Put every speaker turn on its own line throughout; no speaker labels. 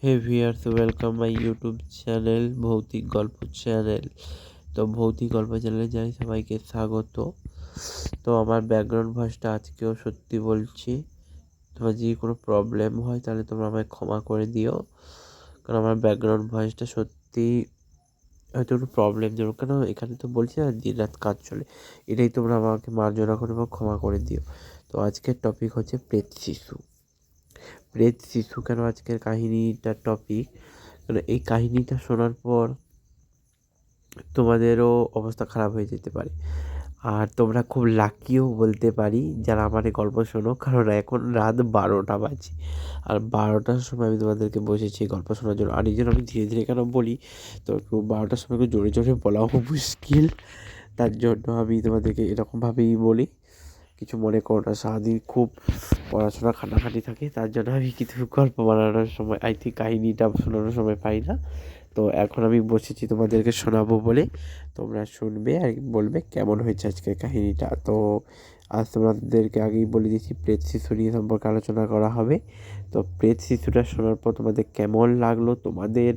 Hey viewers, welcome my YouTube channel ভৌতিক গল্প channel. তো ভৌতিক গল্প চ্যানেলে জানাই সবাইকে স্বাগত। তো আমার ব্যাকগ্রাউন্ড ভয়েসটা আজকেও সত্যি বলছি, তোমার যদি কোনো প্রবলেম হয় তাহলে তোমরা আমায় ক্ষমা করে দিও, কারণ আমার ব্যাকগ্রাউন্ড ভয়েসটা সত্যি হয়তো একটু প্রবলেমজনক। কেন এখানে তো বলছি না দিন রাত কাজ চলে, এটাই তোমরা আমাকে মার্জনা করে বা ক্ষমা করে দিও। তো আজকের টপিক হচ্ছে প্রেত শিশু। প্রেত শিশু কেন আজকের কাহিনীটার টপিক, কারণ এই কাহিনীটা শোনার পর তোমাদেরও অবস্থা খারাপ হয়ে যেতে পারে। আর তোমরা খুব লাকিও বলতে পারি যারা আমার এই গল্প শোনো, কারণ এখন রাত 12টা বাজে, আর 12টার সময় আমি তোমাদেরকে বসেছি গল্প শোনার জন্য। আর এই জন্য আমি ধীরে ধীরে কেন বলি, তো একটু 12টার সময় একটু জোরে জোরে বলাও মুশকিল, তার জন্য আমি তোমাদেরকে এরকমভাবেই বলি। কিছু মনে করো না, সারাদিন খুব পড়াশোনা খাটাখাটি থাকে, তার জন্য আমি কিছু গল্প বানানোর সময় কাহিনীটা শোনানোর সময় পাই না। তো এখন আমি বসেছি তোমাদেরকে শোনাবো বলে, তোমরা শুনবে আর বলবে কেমন হয়েছে আজকের কাহিনীটা। তো আজ তোমাদেরকে আগেই বলে দিচ্ছি, প্রেত শিশু নিয়ে সম্পর্কে আলোচনা করা হবে। তো প্রেত শিশুটা শোনার পর তোমাদের কেমন লাগলো, তোমাদের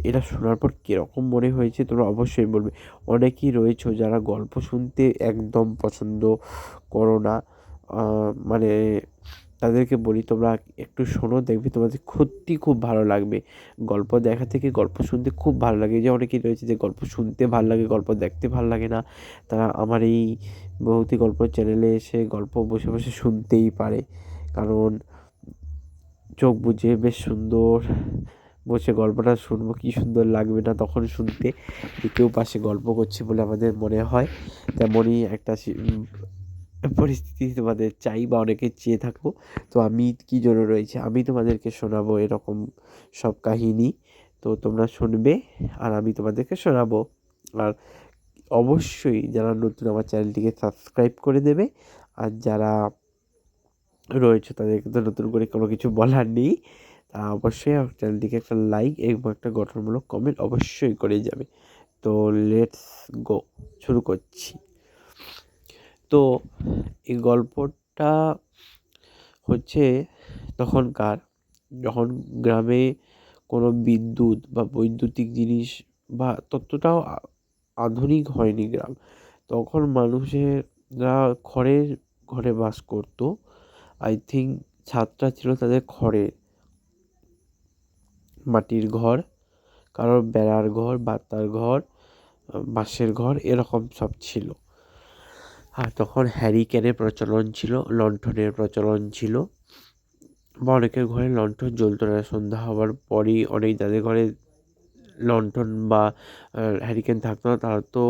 এটা শোনার পর কীরকম মনে হয়েছে তোমরা অবশ্যই বলবে। অনেকেই রয়েছে যারা গল্প শুনতে একদম পছন্দ করো না, মানে তাদেরকে বলি তোমরা একটু শোনো, দেখবে তোমাদের সত্যি খুব ভালো লাগবে। গল্প দেখা থেকে গল্প শুনতে খুব ভালো লাগে। যে অনেকেই রয়েছে যে গল্প শুনতে ভালো লাগে, গল্প দেখতে ভালো লাগে না, তারা আমার এই ভৌতিক গল্প চ্যানেলে এসে গল্প বসে বসে শুনতেই পারে, কারণ চোখ বুজে বেশ সুন্দর বসে গল্পটা শুনবো, কী সুন্দর লাগবে না তখন শুনতে, যে কেউ পাশে গল্প করছে বলে আমাদের মনে হয়। তেমনই একটা পরিস্থিতি তোমাদের চাই বা অনেকে চেয়ে থাকো। তো আমি কী জন্য রয়েছে, আমি তোমাদেরকে শোনাবো এরকম সব কাহিনী। তো তোমরা শুনবে আর আমি তোমাদেরকে শোনাবো। আর অবশ্যই যারা নতুন আমার চ্যানেলটিকে সাবস্ক্রাইব করে দেবে, আর যারা রয়েছে তাদেরকে তো নতুন করে কোনো কিছু বলার নেই, তা অবশ্যই আমার চ্যানেলটিকে একটা লাইক এবং একটা গঠনমূলক কমেন্ট অবশ্যই করে যাবে। তো লেটস গো, শুরু করছি। তো এই গল্পটা হচ্ছে তখনকার, যখন গ্রামে কোনো বিদ্যুৎ বা বৈদ্যুতিক জিনিস বা ততটাও আধুনিক হয়নি গ্রাম। তখন মানুষেরা খড়ের ঘরে বাস করতো। আই থিঙ্ক ছাদটা ছিল তাদের খড়ের, মাটির ঘর, কারোর বেড়ার ঘর, বাতার ঘর, বাঁশের ঘর, এরকম সব ছিল। আর তখন হ্যারিকেনের প্রচলন ছিল, লণ্ঠনের প্রচলন ছিল, বা অনেকের ঘরে লণ্ঠন জ্বলতো না। সন্ধ্যা হওয়ার পরই অনেক যাদের ঘরে লণ্ঠন বা হ্যারিকেন থাকতো না, তারা তো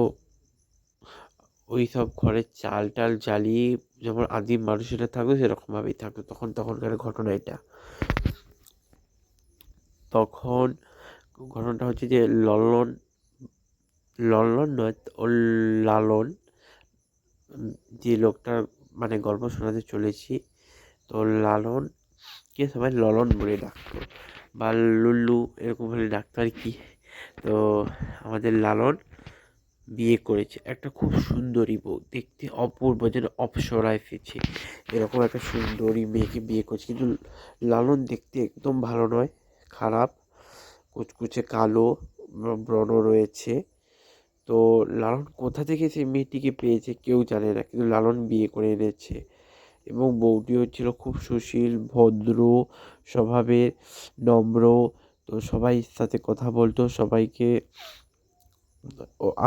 ওই সব ঘরে চাল টাল জ্বালিয়ে যেমন আদিম মানুষেরা থাকতো সেরকমভাবেই থাকতো। তখনকার ঘটনা এটা। তখন ঘটনাটা হচ্ছে যে লল্লন, লল্লন নয় ও লালন, যে লোকটার মানে গল্প শোনাতে চলেছি, তো লালনকে সবাই ললন বলে ডাকতো বা লুল্লু এরকম বলে ডাকতো আর কি। তো আমাদের লালন বিয়ে করেছে একটা খুব সুন্দরী বউ, দেখতে অপূর্ব, যেন অপ্সরা এসেছে এরকম একটা সুন্দরী মেয়েকে বিয়ে করছে। কিন্তু লালন দেখতে একদম ভালো নয়, খারাপ, কুচকুচে কালো, ব্রণ রয়েছে। তো লালন কোথা থেকে সেই মেয়েটিকে পেয়েছে কেউ জানে না, কিন্তু লালন বিয়ে করে এনেছে। এবং বউটিও ছিল খুব সুশীল, ভদ্র স্বভাবের, নম্র। তো সবাই সাথে কথা বলতো, সবাইকে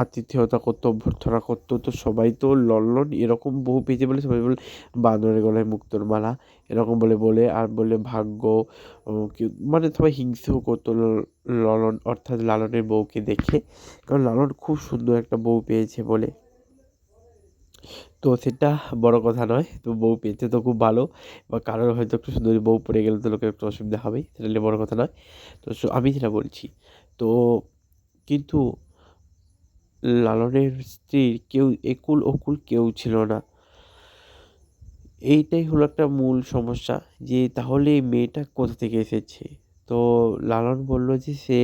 আতিথেয়তা করতো, অভ্যর্থনা করতো। তো সবাই তো লল্লন এরকম বউ পেয়েছে বলে সবাই বলে বাঁদরের গলায় মুক্তোর মালা, এরকম বলে বলে আর বলে ভাগ্য, মানে সবাই হিংসেও করতো ললন অর্থাৎ লালনের বউকে দেখে, কারণ লালন খুব সুন্দর একটা বউ পেয়েছে বলে। তো সেটা বড় কথা নয়, তো বউ পেয়েছে তো খুব ভালো, বা কারোর হয়তো একটু সুন্দরী বউ পড়ে গেলে তো লোকের একটু অসুবিধা হবেই, সেটা নিয়ে বড় কথা নয়। তো আমি যেটা বলছি, তো কিন্তু লালনের স্ত্রীর কেউ একুল ওকুল কেউ ছিল না। এইটাই হলো একটা মূল সমস্যা, যে তাহলে এই মেয়েটা কোথা থেকে এসেছে। তো লালন বলল যে সে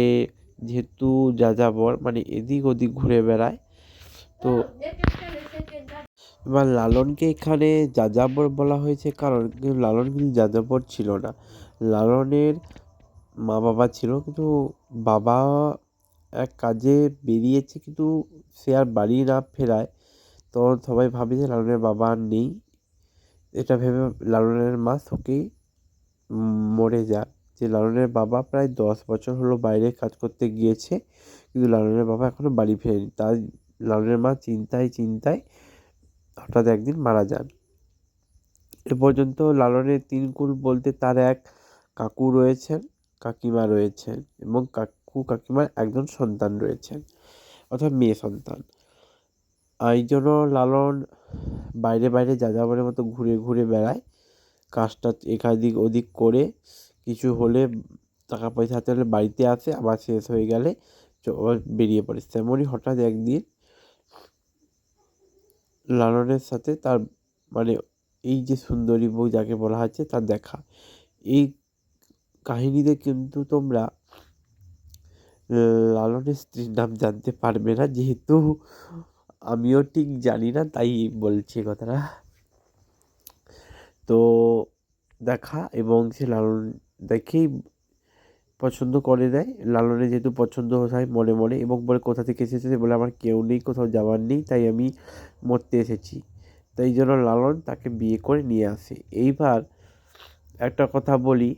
যেহেতু যাযাবর, মানে এদিক ওদিক ঘুরে বেড়ায়, তো এবার লালনকে এখানে যাযাবর বলা হয়েছে কারণ কিন্তু লালন কিন্তু যাযাবর ছিল না। লালনের মা বাবা ছিল, কিন্তু বাবা এক কাজে বেরিয়েছে, কিন্তু সে আর বাড়ি না ফেরায় তখন সবাই ভাবে যে লালনের বাবা আর নেই। এটা ভেবে লালনের মা শোকেই মরে যায়। যে লালনের বাবা প্রায় 10 বছর হলো বাইরে কাজ করতে গিয়েছে, কিন্তু লালনের বাবা এখনো বাড়ি ফেরেনি। তাই লালনের মা চিন্তায় চিন্তায় হঠাৎ একদিন মারা যান। এ পর্যন্ত লালনের 3 কুল বলতে তার এক কাকু রয়েছেন, কাকিমা রয়েছেন এবং কাকু কাকিমার একজন সন্তান রয়েছেন, অর্থাৎ মেয়ে সন্তান। এই জন্য লালন বাইরে বাইরে যাযাবরের মতো ঘুরে ঘুরে বেড়ায়, কাজটা এদিক ওদিক করে, কিছু হলে টাকা পয়সা হাতে হলে বাড়িতে আসে, আবার শেষ হয়ে গেলে বেরিয়ে পড়ে। তেমনই হঠাৎ একদিন লালনের সাথে তার মানে এই যে সুন্দরী বউ যাকে বলা হচ্ছে তার দেখা। এই কাহিনীতে কিন্তু তোমরা লালনের স্ত্রীর নাম জানতে পারবে না, যেহেতু আমিও ঠিক জানি না, তাই বলছি কথাটা। তো দেখা, এবং সে লালন দেখেই পছন্দ করে দেয়। লালনের যেহেতু পছন্দ হয় মনে মনে, এবং বলে কোথা থেকে এসেছে, বলে আমার কেউ নেই, কোথাও যাওয়ার নেই, তাই আমি মরতে এসেছি। তাই জন্য লালন তাকে বিয়ে করে নিয়ে আসে। এইবার একটা কথা বলি,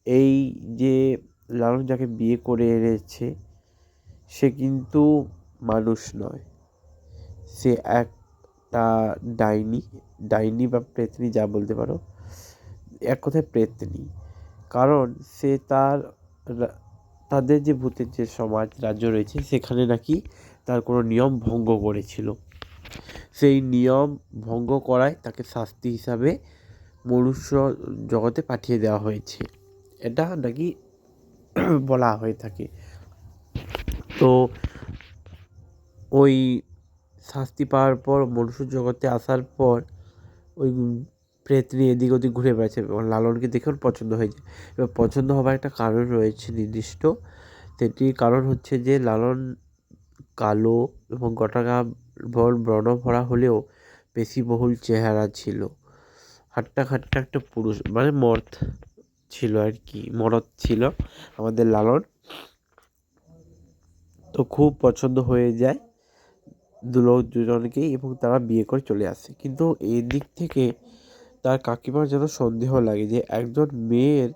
এই যে লালন যাকে বিয়ে করে এনেছে সে কিন্তু মানুষ নয়, সে একটা ডাইনি, ডাইনি বা প্রেতনি যা বলতে পারো, এক কথায় প্রেতনি। কারণ সে তাদের যে ভূতের যে সমাজ রাজ্য রয়েছে সেখানে নাকি তার কোনো নিয়ম ভঙ্গ করেছিল। সেই নিয়ম ভঙ্গ করায় তাকে শাস্তি হিসাবে মনুষ্য জগতে পাঠিয়ে দেওয়া হয়েছে, এটা নাকি বলা হয়ে থাকে। তো ওই শাস্তি পাওয়ার পর মনুষ্য জগতে আসার পর ওই প্রেতনি এদিক ওদিক ঘুরে বেড়াচ্ছে এবং লালনকে দেখে ওর পছন্দ হয়েছে। এবার পছন্দ হবার একটা কারণ রয়েছে নির্দিষ্ট, সেটির কারণ হচ্ছে যে লালন কালো এবং গোটা গা ব্রণ ভরা হলেও পেশিবহুল চেহারা ছিল, হাট্টা খাট্টা একটা পুরুষ, মানে মর্দ ছিল আর কি, মরদ ছিল আমাদের লালন। তো খুব পছন্দ হয়ে যায় দুজনকেই, এবং তারা বিয়ে করে চলে আসে। কিন্তু এই দিক থেকে তার কাকিমার যেন সন্দেহ লাগে যে একজন মেয়ের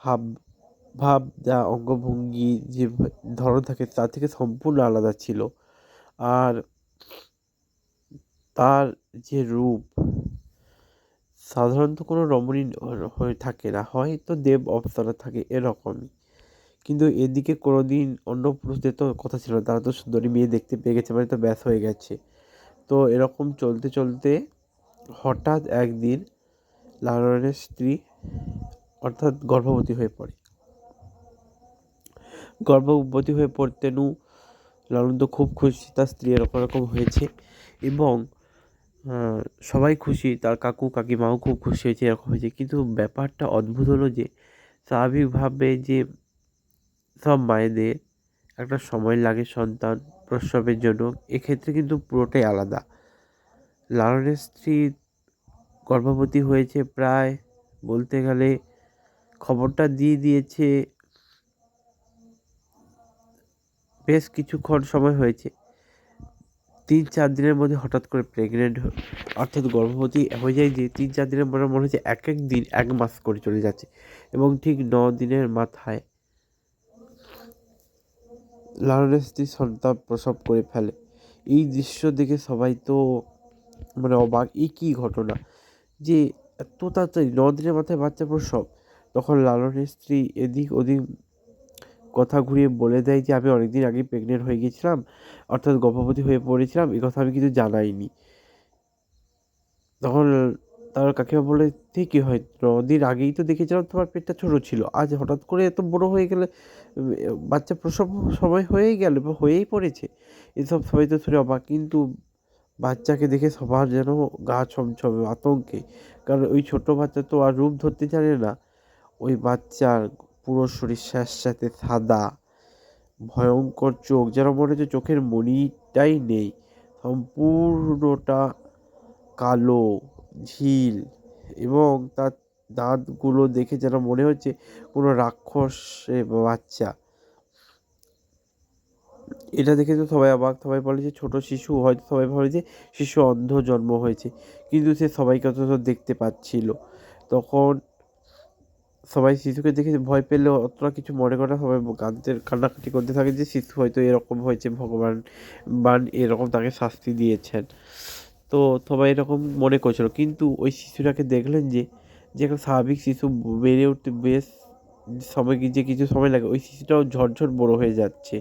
হাব ভাব, যা অঙ্গভঙ্গি, যে ধরন থাকে তার থেকে সম্পূর্ণ আলাদা ছিল। আর তার যে রূপ সাধারণত কোনো রমণী হয়ে থাকে না, হয়তো দেব অপ্সরা থাকে এরকমই। কিন্তু এদিকে কোনোদিন অন্য পুরুষদের তো কথা ছিল না, তারা তো সুন্দরী মেয়ে দেখতে পেয়ে গেছে মানে তো ব্যাস হয়ে গেছে। তো এরকম চলতে চলতে হঠাৎ একদিন লালনের স্ত্রী অর্থাৎ গর্ভবতী হয়ে পড়ে। গর্ভবতী হয়ে পড়তেনু লালন তো খুব খুশি তার স্ত্রী এরকম হয়েছে, এবং সবাই খুশি, তার কাকু কাকিমাও খুব খুশি হয়েছে এরকম হয়েছে। কিন্তু ব্যাপারটা অদ্ভুত হলো যে স্বাভাবিকভাবে যে সব মায়েদের একটা সময় লাগে সন্তান প্রসবের জন্য, এক্ষেত্রে কিন্তু পুরোটাই আলাদা। লালনের স্ত্রী গর্ভবতী হয়েছে প্রায় বলতে গেলে খবরটা দিয়ে দিয়েছে বেশ কিছুক্ষণ সময় হয়েছে, 3-4 দিনের মধ্যে হঠাৎ করে প্রেগনেন্ট, অর্থাৎ গর্ভবতী হয়ে যায় যে 3-4 দিনের মনে মনে হচ্ছে এক এক দিন 1 মাস করে চলে যাচ্ছে, এবং ঠিক 9 দিনের মাথায় লালনের স্ত্রী সন্তান প্রসব করে ফেলে। এই দৃশ্য দেখে সবাই তো মানে অবাক, এই কী ঘটনা যে এত তাড়াতাড়ি 9 দিনের মাথায় বাচ্চা প্রসব। তখন লালনের স্ত্রী এদিক ওদিক কথা ঘুরিয়ে বলে দেয় যে আমি অনেকদিন আগেই প্রেগনেন্ট হয়ে গেছিলাম, অর্থাৎ গর্ভবতী হয়ে পড়েছিলাম, এ কথা আমি কিছু জানাইনি। তখন তার কাকিমা বলে ঠিকই হয়, 9 দিন আগেই তো দেখেছিলাম তোমার পেটটা ছোটো ছিল, আজ হঠাৎ করে এত বড় হয়ে গেলে বাচ্চা প্রসব সময় হয়েই গেল বা হয়েই পড়েছে। এসব সবাই তো শুনে অবাক, কিন্তু বাচ্চাকে দেখে সবার যেন গা ছমছমে আতঙ্কে, কারণ ওই ছোটো বাচ্চা তো আর রূপ ধরতে জানে না। ওই বাচ্চার পুরো শরীর স্যাঁতস্যাঁতে সাদা, ভয়ঙ্কর চোখ, যেন মনে হচ্ছে চোখের মণিটাই নেই, সম্পূর্ণটা কালো ঝিল, এবং তার দাঁতগুলো দেখে যেন মনে হচ্ছে কোনো রাক্ষসের বাচ্চা। এটা দেখে তো সবাই অবাক, সবাই বলে যে ছোট শিশু, হয়তো সবাই ভাবে যে শিশু অন্ধ জন্ম হয়েছে, কিন্তু সে সবাইকে তো দেখতে পাচ্ছিল। তখন সবাই শিশুকে দেখে ভয় পেলেও অতটা কিছু মনে করে না, সবাই কান্নাকাটি করতে থাকে যে শিশু হয়তো এরকম হয়েছে, ভগবান এরকম তাকে শাস্তি দিয়েছেন। তো সবাই এরকম মনে করছিল, কিন্তু ওই শিশুটাকে দেখলেন যে যে একটা স্বাভাবিক শিশু বেড়ে উঠতে বেশ কিছু সময় লাগে, ওই শিশুটাও ঝরঝর বড় হয়ে যাচ্ছে,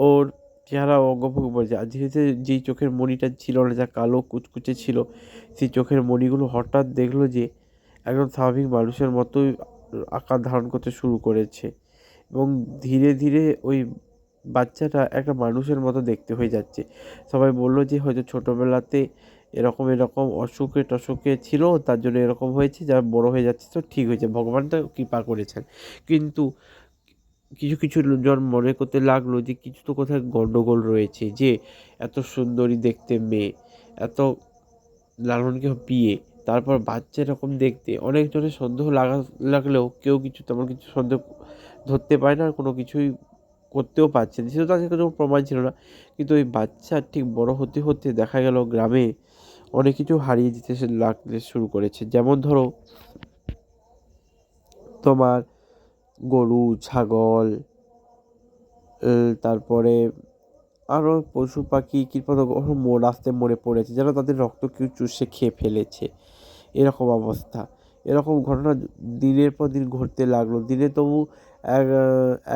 ওর চেহারা অঙ্গভঙ্গি পড়েছে। আর ধীরে ধীরে যেই চোখের মণিটা ছিল না, যা কালো কুচকুচে ছিল, সেই চোখের মণিগুলো হঠাৎ দেখলো যে একদম স্বাভাবিক মানুষের মতোই আকার ধারণ করতে শুরু করেছে, এবং ধীরে ধীরে ওই বাচ্চাটা একটা মানুষের মতো দেখতে হয়ে যাচ্ছে। সবাই বলল যে হয়তো ছোটোবেলাতে এরকম এরকম অসুখে টসুখে ছিল, তার জন্য এরকম হয়েছে, যা বড় হয়ে যাচ্ছে তো ঠিক হয়েছে, ভগবান তো কৃপা করেছেন। কিন্তু কিছু কিছু জন মনে করতে লাগলো যে কিছু তো কোথায় গন্ডগোল রয়েছে, যে এত সুন্দরী দেখতে মেয়ে, এত লালনকে বিয়ে, তারপর বাচ্চা এরকম দেখতে, অনেকজনের সন্দেহ লাগলেও কেউ কিছু তেমন কিছু সন্দেহ ধরতে পারে না, আর কোনো কিছুই করতেও পারছে না, সেহেতু তাদের কোনো প্রমাণ ছিল না। কিন্তু ওই বাচ্চা ঠিক বড় হতে হতে দেখা গেল গ্রামে অনেক কিছু হারিয়ে যেতে লাগতে শুরু করেছে। যেমন ধরো তোমার গরু, ছাগল, তারপরে আরও পশু পাখি কীটপতঙ্গ রাস্তায় মরে পড়েছে, যেন তাদের রক্ত কেউ চুষে খেয়ে ফেলেছে, এরকম অবস্থা। এরকম ঘটনা দিনের পর দিন ঘটতে লাগলো। দিনে তবু এক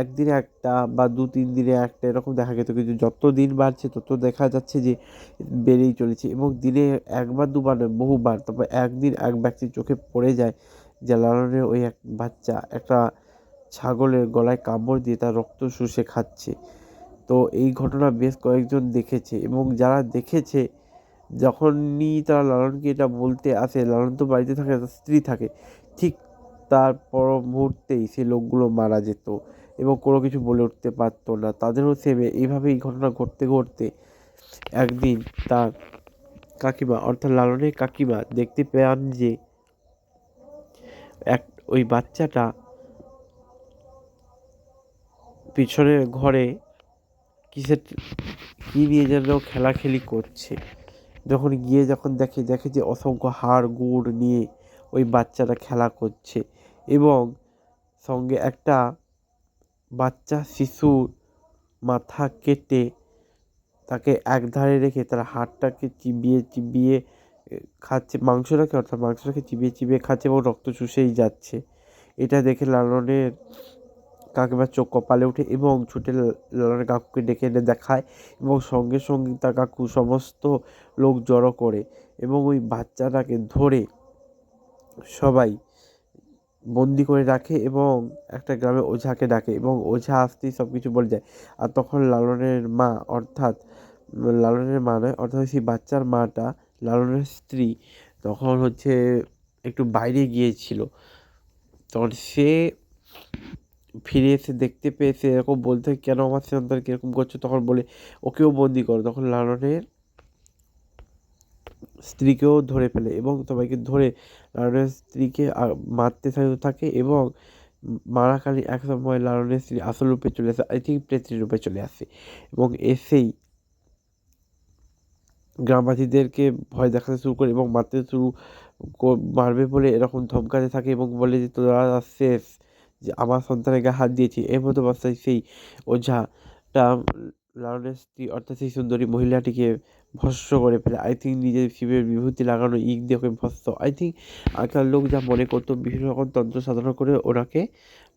একদিনে একটা বা ২-৩ দিনে একটা এরকম দেখা যেত, কিন্তু যত দিন বাড়ছে তত দেখা যাচ্ছে যে বেড়েই চলেছে, এবং দিনে একবার দুবার নয়, বহুবার। তারপর একদিন এক ব্যক্তির চোখে পড়ে যায় যে লালনের ওই এক বাচ্চা একটা ছাগলের গলায় কামড় দিয়ে তার রক্ত শুষে খাচ্ছে। তো এই ঘটনা বেশ কয়েকজন দেখেছে, এবং যারা দেখেছে যখনই তারা লালনকে এটা বলতে আসে, লালন তো বাড়িতে থাকে, তার স্ত্রী থাকে, ঠিক তার পর মুহূর্তেই সেই লোকগুলো মারা যেত এবং কোনো কিছু বলে উঠতে পারতো না। তাদেরও সেমে এইভাবেই ঘটনা ঘটতে ঘটতে একদিন তার কাকিমা, অর্থাৎ লালনের কাকিমা দেখতে পান যে এক ওই বাচ্চাটা পিছনের ঘরে কিসের কী নিয়ে যেন খেলাখেলি করছে। যখন দেখে যে অসংখ্য হাড় গুড় নিয়ে ওই বাচ্চাটা খেলা করছে, এবং সঙ্গে একটা বাচ্চা শিশুর মাথা কেটে তাকে একধারে রেখে তার হাড়টাকে চিবিয়ে চিবিয়ে খাচ্ছে, মাংসটাকে চিবিয়ে চিবিয়ে খাচ্ছে, এবং রক্ত চুষেই যাচ্ছে। এটা দেখে লালনের কাকিমার চোখ কপালে ওঠে, এবং ছুটে লালনের কাকুকে ডেকে এনে দেখায়, এবং সঙ্গে সঙ্গে তার কাকু সমস্ত লোক জড়ো করে, এবং ওই বাচ্চাটাকে ধরে সবাই বন্দি করে রাখে, এবং একটা গ্রামে ওঝাকে ডাকে, এবং ওঝা আসতেই সব কিছু বলে যায়। আর তখন লালনের মা, অর্থাৎ লালনের মা নয়, অর্থাৎ সেই বাচ্চার মাটা, লালনের স্ত্রী, তখন একটু বাইরে গিয়েছিল। তখন সে ফিরে এসে দেখতে পেয়ে সে এরকম বলতে থাকে, কেন আমার সন্তানকে এরকম করছো? তখন বলে ওকেও বন্দি করো। তখন লালনের স্ত্রীকেও ধরে ফেলে, এবং সবাইকে ধরে লালনের স্ত্রীকে মারতে থাকে, এবং মারাকালীন এক সময় লালনের স্ত্রী আসল রূপে চলে আসে, আই থিঙ্ক প্রেত্রী রূপে চলে আসে, এবং এসেই গ্রামবাসীদেরকে ভয় দেখাতে শুরু করে, এবং মারবে বলে এরকম ধমকাতে থাকে, এবং বলে যে তোরা শেষ, যে আমার সন্তানের গায়ে হাত দিয়েছি। এর মতো অবস্থায় সেই ওঝাটা লালনের স্ত্রী, অর্থাৎ সেই সুন্দরী মহিলাটিকে ভস্ম করে ফেলে। আই থিঙ্ক নিজের শিবের বিভূতি লাগানো ইট দিয়ে ওকে ভস্ম, আই থিঙ্ক আগেকার লোক যা মনে করতো, বিভিন্ন রকম তন্ত্র সাধনা করে ওনাকে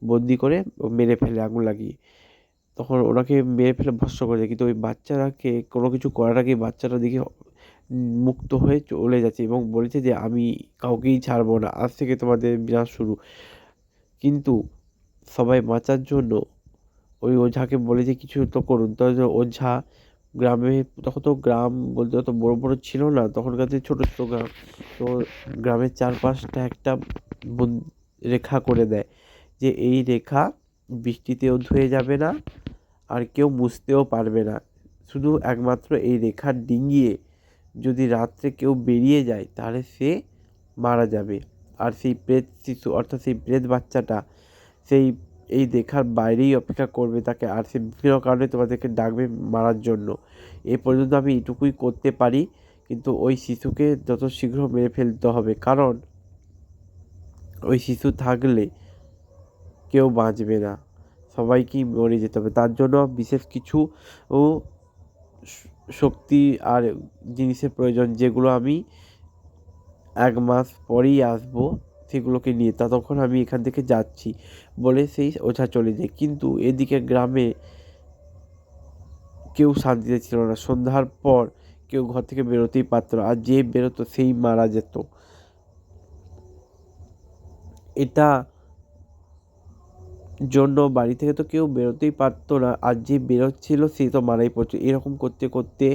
বন্দি করে মেরে ফেলে আগুন লাগিয়ে, তখন ওনাকে মেরে ফেলে ভস্ম করে দেয়। কিন্তু ওই বাচ্চাটাকে কোনো কিছু করার আগে বাচ্চাটা দেখে মুক্ত হয়ে চলে যাচ্ছে, এবং বলেছে যে আমি কাউকেই ছাড়বো না, আজ থেকে তোমাদের বিনাশ শুরু। কিন্তু সবাই বাঁচার জন্য ওই ওঝাকে বলে যে কিছু তো করুন। তো ওঝা গ্রামে, তখন তো গ্রাম বলতে অত বড় বড় ছিল না, তখনকার দিনে ছোটো ছোটো গ্রাম, তো গ্রামের চারপাশটা একটা রেখা করে দেয়, যে এই রেখা বৃষ্টিতেও ধুয়ে যাবে না, আর কেউ মুছতেও পারবে না, শুধু একমাত্র এই রেখা ডিঙিয়ে যদি রাত্রে কেউ বেরিয়ে যায় তাহলে সে মারা যাবে। আর সেই প্রেত শিশু অর্থাৎ সেই প্রেত বাচ্চাটা সেই এই দেখার বাইরেই অপেক্ষা করবে তাকে, আর সে বিভিন্ন কারণে তোমাদেরকে ডাকবে মারার জন্য। এ পর্যন্ত আমি এটুকুই করতে পারি, কিন্তু ওই শিশুকে যত শীঘ্র মেরে ফেলতে হবে, কারণ ওই শিশু থাকলে কেউ বাঁচবে না, সবাইকেই মরে যেতে হবে। তার জন্য বিশেষ কিছু ও শক্তি আর জিনিসের প্রয়োজন, যেগুলো আমি 1 মাস পরেই আসবো সেগুলোকে নিয়ে, ততক্ষণ আমি এখান থেকে যাচ্ছি বলে সেই ওঝা চলে যায়। কিন্তু এদিকে গ্রামে কেউ শান্তিতে ছিল না। সন্ধ্যার পর কেউ ঘর থেকে বেরোতেই পারতো না, আর যে বেরোতো সেই মারা যেত। এটা জন্য বাড়ি থেকে তো কেউ বেরোতেই পারতো না, আর যে বেরোচ্ছিল সে তো মারাই পড়ছে। এরকম করতে করতে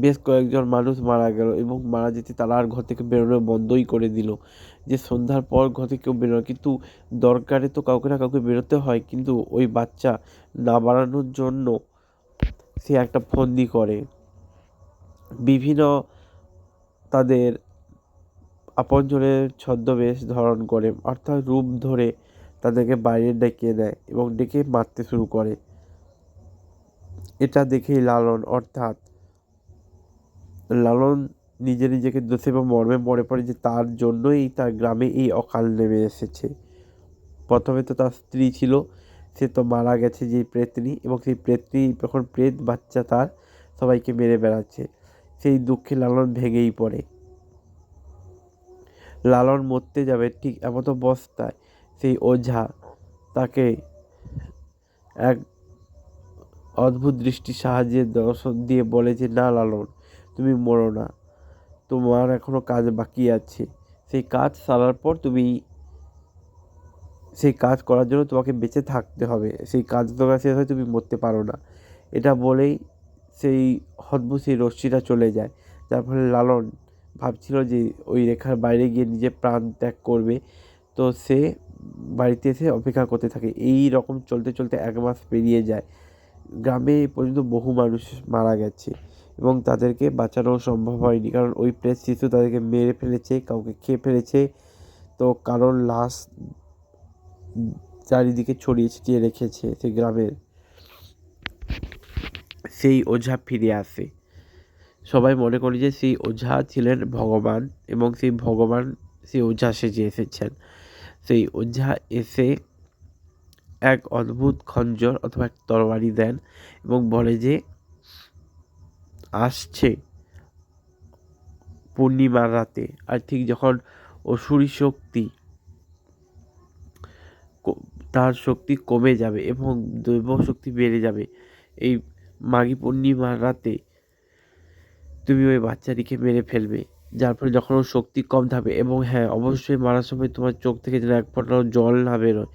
বেশ কয়েকজন মানুষ মারা গেল, এবং মারা যেতে তারা আর ঘর থেকে বেরোনো বন্ধই করে দিল, যে সন্ধ্যার পর ঘর থেকে কেউ বেরোনো। কিন্তু দরকারে তো কাউকে না কাউকে বেরোতে হয়, কিন্তু ওই বাচ্চা না বাড়ানোর জন্য সে একটা ফন্দি করে। বিভিন্ন তাদের আপনজনের ছদ্মবেশ ধারণ করে, অর্থাৎ রূপ ধরে তাদেরকে বাইরে ডেকে নেয় এবং ডেকে মারতে শুরু করে। এটা দেখেই লালন নিজেকে দোষে বা মর্মে মনে পড়ে যে তার জন্যই তার গ্রামে এই অকাল নেমে এসেছে। প্রথমে তো তার স্ত্রী ছিল, সে তো মারা গেছে যে প্রেতনি, এবং সেই প্রেতনি এখন প্রেত বাচ্চা তার সবাইকে মেরে বেড়াচ্ছে। সেই দুঃখে লালন ভেঙেই পড়ে। লালন মরতে যাবে ঠিক এমন অবস্থায় সেই ওঝা তাকে এক অদ্ভুত দৃষ্টির সাহায্যে দর্শন দিয়ে বলে যে, না লালন, তুমি মরো না, তোমার এখনো কাজ বাকি আছে। সেই কাজ সারার পর সেই কাজ করার জন্য তোমাকে বেঁচে থাকতে হবে, সেই কাজ তোমার শেষ হয় তুমি মরতে পারো না। এটা বলেই সেই অদ্ভুত সেই রশ্মিটা চলে যায়, যার ফলে লালন ভাবছিল যে ওই রেখার বাইরে গিয়ে নিজে প্রাণ ত্যাগ করবে। তো সে বাড়িতে এসে অপেক্ষা করতে থাকে। এই রকম চলতে চলতে 1 মাস পেরিয়ে যায়। গ্রামে এ পর্যন্ত বহু মানুষ মারা গেছে এবং তাদেরকে বাঁচানো সম্ভব হয়নি, কারণ ওই প্রেত শিশু তাদেরকে মেরে ফেলেছে, কাউকে খেয়ে ফেলেছে। তো কারোর লাশ চারিদিকে ছড়িয়ে ছিটিয়ে রেখেছে সেই গ্রামের। সেই ওঝা ফিরে আসে। সবাই মনে করে যে সেই ওঝা ছিলেন ভগবান, এবং সেই ভগবান সেই ওঝা সেজে এসেছেন। সেই ওঝা এসে এক অদ্ভুত খঞ্জর অথবা এক তরবারি দেন এবং বলে যে আসছে পূর্ণিমার রাতে। আর ঠিক যখন অসুরী শক্তি তার শক্তি কমে যাবে এবং দৈব শক্তি বেড়ে যাবে, এই মাঘী পূর্ণিমার রাতে তুমি ওই বাচ্চাটিকে মেরে ফেলবে, যার ফলে যখন ওর শক্তি কম থাকবে। এবং হ্যাঁ, অবশ্যই মারার সময় তোমার চোখ থেকে যেন এক ফোঁটাও জল না বেরোয়।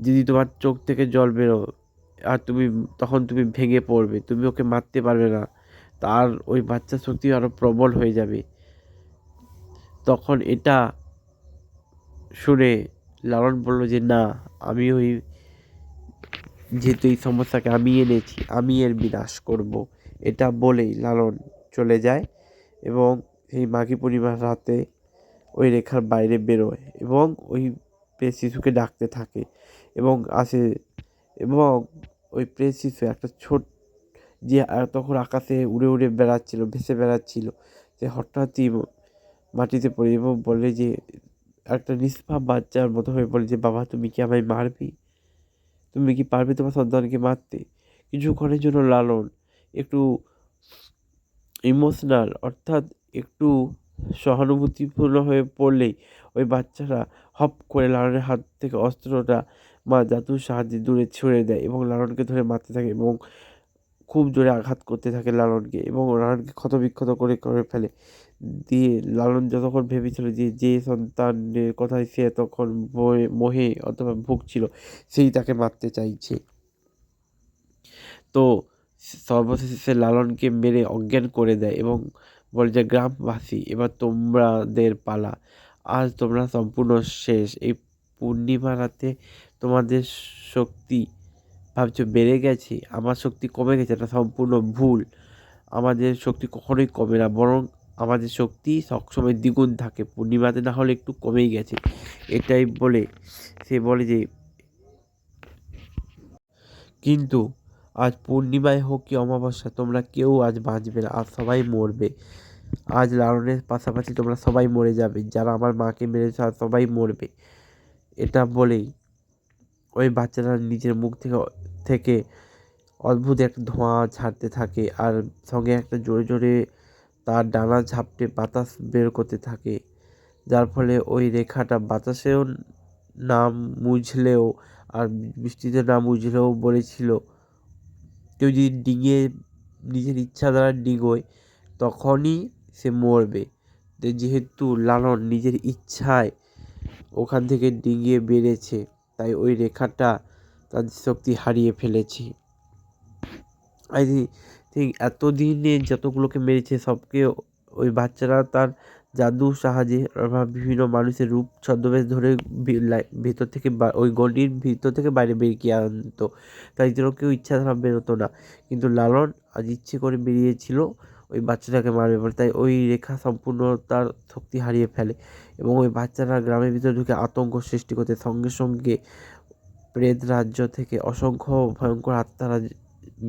যদি তোমার চোখ থেকে জল বেরো আর তখন তুমি ভেঙে পড়বে, তুমি ওকে মারতে পারবে না, তার ওই বাচ্চার শক্তি আরও প্রবল হয়ে যাবে। তখন এটা শুনে লালন বলল যে না, আমি যেহেতু এই সমস্যাকে আমি এনেছি, আমি এর বিনাশ করব। এটা বলেই লালন চলে যায় এবং এই মাঘী পূর্ণিমার রাতে ওই রেখার বাইরে বেরোয় এবং ওই প্রেত শিশুকে ডাকতে থাকে এবং আসে। এবং ওই প্রেত শিশু একটা যে তখন আকাশে উড়ে উড়ে বেড়াচ্ছিল, ভেসে বেড়াচ্ছিল, সে হঠাৎই মাটিতে পড়ে এবং বলে যে, একটা নিষ্পাপ বাচ্চার মতো হয়ে বলে যে, বাবা তুমি কি আমায় মারবি? তুমি কি পারবে তোমার সন্তানকে মারতে? কিছুক্ষণের জন্য লালন একটু ইমোশনাল, অর্থাৎ একটু সহানুভূতিপূর্ণ হয়ে পড়লেই ওই বাচ্চারা হপ করে লালনের হাত থেকে অস্ত্রটা জাদুর সাহায্যে দূরে ছুঁড়ে দেয় এবং লালনকে ধরে মারতে থাকে এবং খুব জোরে আঘাত করতে থাকে লালনকে, এবং লালনকে ক্ষতবিক্ষত করে করে ফেলে। দিয়ে লালন যতক্ষণ ভেবেছিল যে যে সন্তানের কথায় সে তখন মোহে অথবা ভুগছিল, সেই তাকে মারতে চাইছে। তো সর্বশেষে সে লালনকে মেরে অজ্ঞান করে দেয় এবং বলে যে, গ্রামবাসী এবার তোমাদের পালা, আজ তোমরা সম্পূর্ণ শেষ। এই পূর্ণিমা রাতে তোমাদের শক্তি ভাবছো বেড়ে গেছে, আমার শক্তি কমে গেছে, এটা সম্পূর্ণ ভুল। আমাদের শক্তি কখনোই কমে না, বরং আমাদের শক্তি সবসময় দ্বিগুণ থাকে, পূর্ণিমাতে না হলে একটু কমেই গেছে। এটাই বলে সে বলে যে কিন্তু আজ পূর্ণিমায় হোক কি অমাবস্যা, তোমরা কেউ আজ বাঁচবে না, আজ সবাই মরবে। আজ লালনের পাশাপাশি তোমরা সবাই মরে যাবে, যারা আমার মাকে মেরেছে আজ সবাই মরবে। এটা বলেই ওই বাচ্চাটা নিজের মুখ থেকে থেকে অদ্ভুত একটা ধোঁয়া ছাড়তে থাকে, আর সঙ্গে একটা জোরে জোরে তার ডানা ঝাপটে বাতাস বের করতে থাকে, যার ফলে ওই রেখাটা বাতাসেও না মুছলেও আর বৃষ্টিতে না মুছলেও বলেছিল কেউ যদি ডিঙিয়ে নিজের ইচ্ছা দ্বারা ডিঙোয় তখনই সে মরবে। তো যেহেতু লালন নিজের ইচ্ছায় ওখান থেকে ডিঙিয়ে বেড়েছে, তাই ওই রেখাটা তাদের শক্তি হারিয়ে ফেলেছে। আই থিঙ্ক এতদিনে যতগুলোকে মেরেছে সবকে ওই বাচ্চারা তার জাদুর সাহায্যে বা বিভিন্ন মানুষের রূপ ছদ্মবেশ ধরে ভেতর থেকে ওই গণ্ডির ভিতর থেকে বাইরে বেরিয়ে আনতো, তাই জন্য কেউ ইচ্ছা দ্বারা বেরোতো না। কিন্তু লালন আজ ইচ্ছে করে বেরিয়েছিল ওই বাচ্চাটাকে মারবে বলে, তাই ওই রেখা সম্পূর্ণ তার শক্তি হারিয়ে ফেলে এবং ওই বাচ্চারা গ্রামের ভিতরে ঢুকে আতঙ্ক সৃষ্টি করতে সঙ্গে সঙ্গে প্রেত রাজ্য থেকে অসংখ্য ভয়ঙ্কর আত্মারা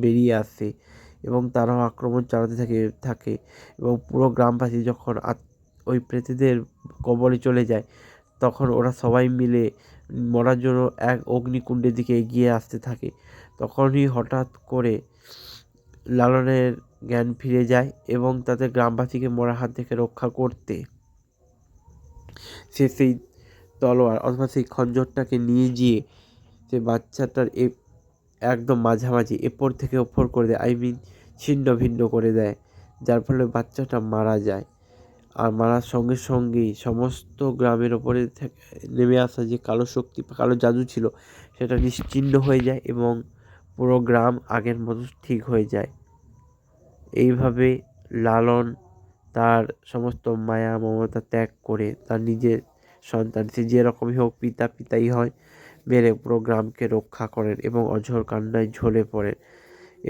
বেরিয়ে আসে এবং তারাও আক্রমণ চালাতে থাকে এবং পুরো গ্রামবাসী যখন ওই প্রেতদের কবলে চলে যায় তখন ওরা সবাই মিলে মরার জন্য এক অগ্নিকুণ্ডের দিকে এগিয়ে আসতে থাকে। তখনই হঠাৎ করে লালনের জ্ঞান ফিরে যায় এবং তাদের গ্রামবাসীকে মরার হাত থেকে রক্ষা করতে সে সেই তলোয়ার অথবা সেই খঞ্জরটাকে নিয়ে গিয়ে সে বাচ্চাটার একদম মাঝামাঝি এপর থেকে ওপর করে দেয়, ছিন্ন ভিন্ন করে দেয়, যার ফলে বাচ্চাটা মারা যায়। আর মারার সঙ্গে সঙ্গেই সমস্ত গ্রামের ওপরে নেমে আসা যে কালো শক্তি বা কালো জাদু ছিল সেটা নিশ্চিহ্ন হয়ে যায় এবং পুরো গ্রাম আগের মতো ঠিক হয়ে যায়। এইভাবে লালন তার সমস্ত মায়া মমতা ত্যাগ করে তার নিজের সন্তান, সে যেরকমই হোক পিতাই হয়, মেরে পুরো গ্রামকে রক্ষা করেন এবং অঝোর কান্নায় ঝরে পড়েন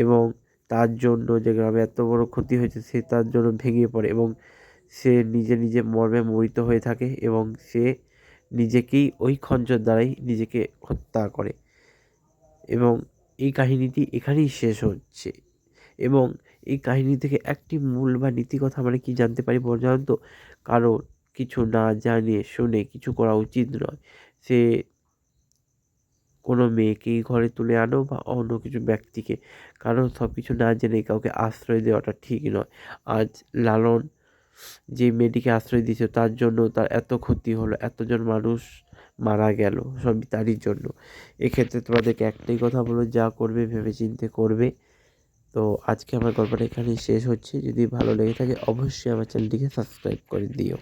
এবং তার জন্য যে গ্রামে এত বড় ক্ষতি হয়েছে সে তার জন্য ভেঙে পড়ে এবং সে নিজে মর্মে মোহিত হয়ে থাকে এবং সে নিজেকেই ওই খঞ্জর দ্বারাই নিজেকে হত্যা করে এবং এই কাহিনীটি এখানেই শেষ হচ্ছে। এবং এই কাহিনী থেকে একটি মূল বা নীতি কথা আমরা কি জানতে পারি জানেন তো? কারণ কিছু না জানে শুনে কিছু করা উচিত নয়। সে কোনো মেয়েকেই ঘরে তুলে আনো বা অন্য কিছু ব্যক্তিকে, কারণ সব কিছু না জেনে কাউকে আশ্রয় দেওয়াটা ঠিক নয়। আজ লালন যে মেয়েটিকে আশ্রয় দিয়েছে তার জন্য তার এত ক্ষতি হলো, এতজন মানুষ মারা গেল, সবই তারই জন্য। এক্ষেত্রে তোমাদেরকে একটাই কথা বলবো, যা করবে ভেবেচিন্তে করবে। তো আজকে আমার গল্পটা এখানেই শেষ হচ্ছে। যদি ভালো লেগে থাকে অবশ্যই আমার চ্যানেলটিকে সাবস্ক্রাইব করে দিও।